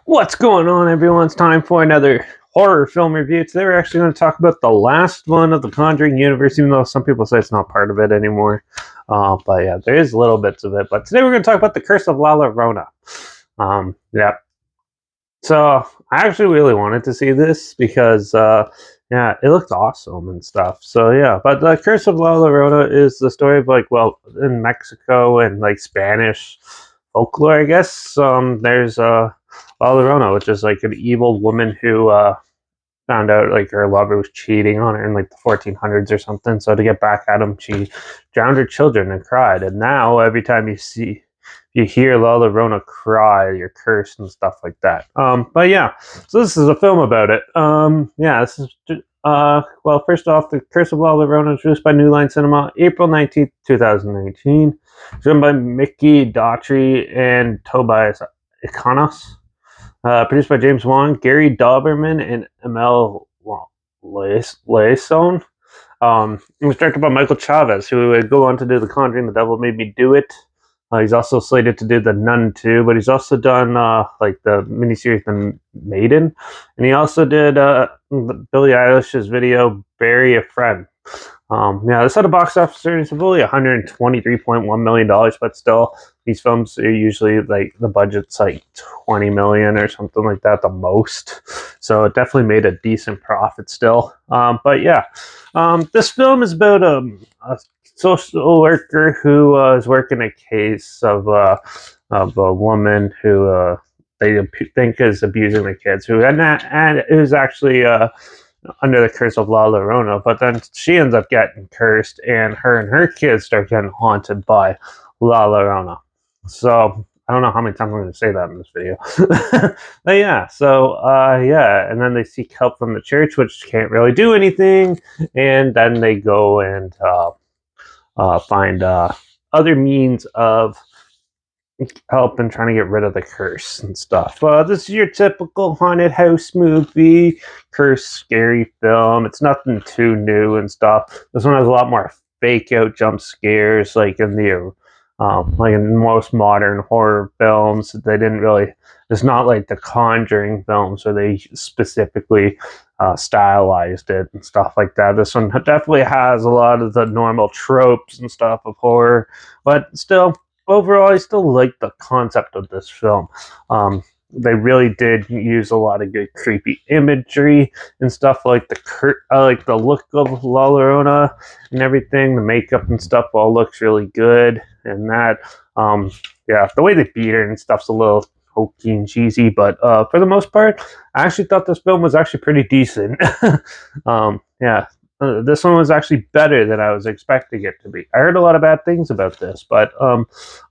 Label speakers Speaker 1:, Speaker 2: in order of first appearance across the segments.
Speaker 1: What's going on, everyone? It's time for another horror film review. Today we're actually going to talk about the last one of the Conjuring universe, even though some people say it's not part of it anymore. But yeah, there is little bits of it. But today we're going to talk about The Curse of La Llorona. Yeah. So I actually really wanted to see this because, yeah, it looked awesome and stuff. So yeah, but The Curse of La Llorona is the story of in Mexico and Spanish folklore, I guess. There's La Llorona, which is like an evil woman who found out her lover was cheating on her in the 1400s or something. So to get back at him, she drowned her children and cried. And now every time you hear La Llorona cry, you're cursed and stuff like that. But yeah, so this is a film about it. Yeah, this is. First off, The Curse of La Llorona was released by New Line Cinema April 19th, 2019. It's written by Mickey Daughtry and Tobias Ikanos. Produced by James Wan, Gary Dauberman, and Emil Laesson. It was directed by Michael Chavez, who would go on to do The Conjuring, The Devil Made Me Do It. He's also slated to do The Nun 2, but he's also done the miniseries The Maiden, and he also did Billie Eilish's video Bury a Friend. Yeah, this had a box office earnings of only $123.1 million, but still, these films are usually the budget's like 20 million or something like that, the most. So it definitely made a decent profit still. But yeah, this film is about a social worker who is working a case of a woman who they think is abusing the kids, and who's actually under the curse of La Llorona, but then she ends up getting cursed, and her kids start getting haunted by La Llorona. So I don't know how many times I'm going to say that in this video. But yeah, so yeah, and then they seek help from the church, which can't really do anything, and then they go and find other means of help in trying to get rid of the curse and stuff. This is your typical haunted house movie, curse, scary film. It's nothing too new and stuff. This one has a lot more fake out jump scares, in most modern horror films. They didn't really. It's not like the Conjuring films where they specifically stylized it and stuff like that. This one definitely has a lot of the normal tropes and stuff of horror, but still overall, I still like the concept of this film. They really did use a lot of good creepy imagery and stuff, like the look of La Llorona and everything. The makeup and stuff all looks really good, and yeah, the way they beat her and stuff's a little hokey and cheesy, but for the most part, I actually thought this film was actually pretty decent. Yeah, this one was actually better than I was expecting it to be. I heard a lot of bad things about this, but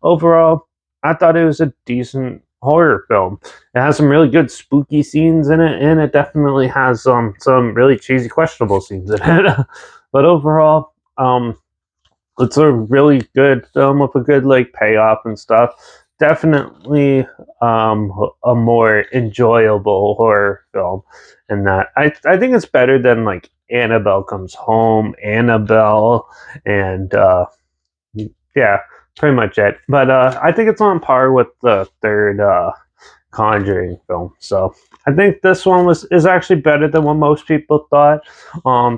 Speaker 1: overall, I thought it was a decent horror film. It has some really good spooky scenes in it, and it definitely has some really cheesy, questionable scenes in it. But overall, it's a really good film with a good payoff and stuff. Definitely a more enjoyable horror film, and that I think it's better than Annabelle Comes Home, Annabelle, and yeah, pretty much it. But I think it's on par with the third Conjuring film. So I think this one is actually better than what most people thought.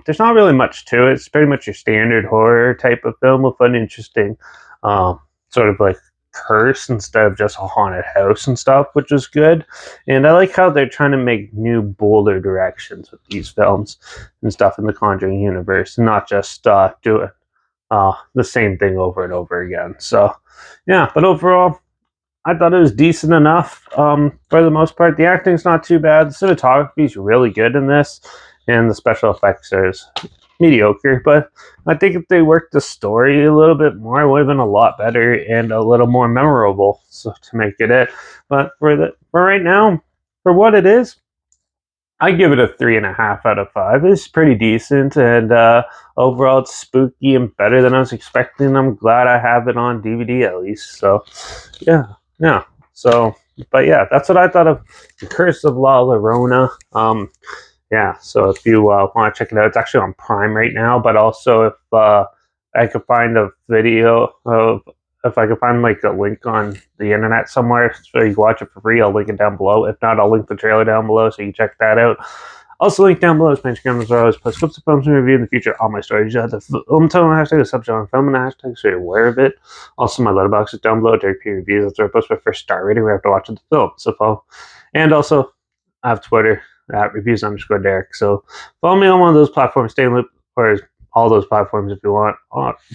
Speaker 1: There's not really much to it. It's pretty much your standard horror type of film with an interesting sort of curse instead of just a haunted house and stuff, which is good. And I like how they're trying to make new, bolder directions with these films and stuff in the Conjuring universe, and not just doing the same thing over and over again. So yeah, but overall, I thought it was decent enough for the most part. The acting's not too bad. The cinematography is really good in this, and the special effects are mediocre. But I think if they worked the story a little bit more, it would have been a lot better and a little more memorable. So to make it. But for right now, for what it is, I give it a 3.5 out of 5. It's pretty decent, and overall, it's spooky and better than I was expecting. I'm glad I have it on DVD at least. So, yeah. So, but yeah, that's what I thought of The Curse of La Llorona. Yeah. So if you want to check it out, it's actually on Prime right now. But also, if I could find a video of if I can find like a link on the internet somewhere so you can watch it for free, I'll link it down below. If not, I'll link the trailer down below so you can check that out. Also, link down below is my Instagram as well as post clips of films and review in the future. All my stories. You have the film title hashtag, the subgenre film and the hashtag, so you're aware of it. Also, my letterbox is down below. Derek P reviews. That's where I post my first star rating. We have to watch the film. So follow. And also, I have Twitter at reviews_Derek. So follow me on one of those platforms. Stay in loop, or all those platforms if you want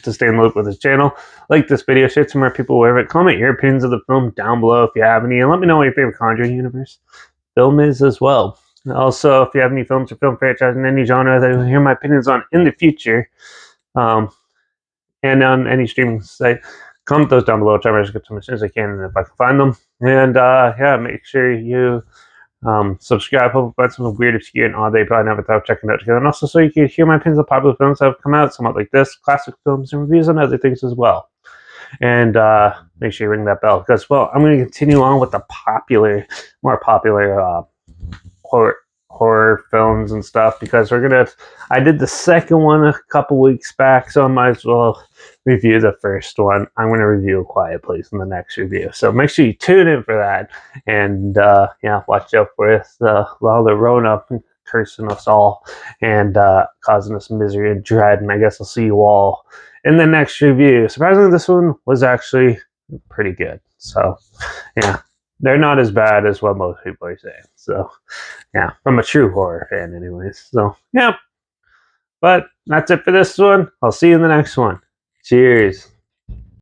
Speaker 1: to stay in the loop with this channel. Like this video, share some more people wherever. Comment your opinions of the film down below if you have any, and let me know what your favorite Conjuring universe film is as well. Also, if you have any films or film franchise in any genre that you hear my opinions on in the future, and on any streaming site, comment those down below. I'll try to get them as soon as I can, and if I can find them. And yeah, make sure you subscribe. Hope about some weird, obscure, and odd they probably never thought of checking out together. And also, so you can hear my opinions on popular films that have come out, somewhat like this, classic films, and reviews on other things as well. And make sure you ring that bell because, well, I'm going to continue on with the more popular horror films and stuff because I did the second one a couple weeks back, so I might as well review the first one. I'm going to review A Quiet Place in the next review, so make sure you tune in for that. And yeah, watch out for the llarona cursing us all and causing us misery and dread. And I guess I'll see you all in the next review. Surprisingly, this one was actually pretty good. So yeah, they're not as bad as what most people are saying. So yeah, I'm a true horror fan anyways. So yeah, but that's it for this one. I'll see you in the next one. Cheers.